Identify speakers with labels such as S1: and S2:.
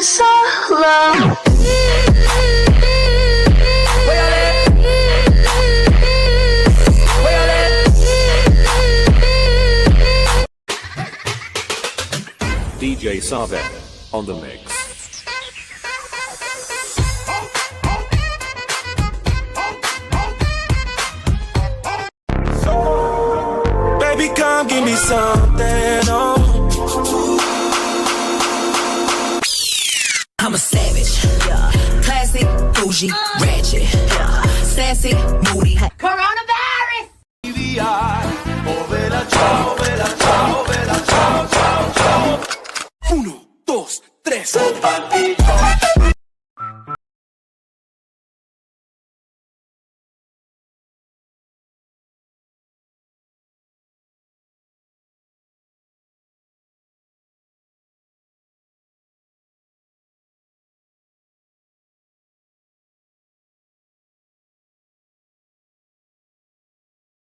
S1: solo.
S2: DJ Savek on the mix.
S3: Baby, come give me something, oh.
S4: I'm a savage, classy, bougie, ratchet, sassy,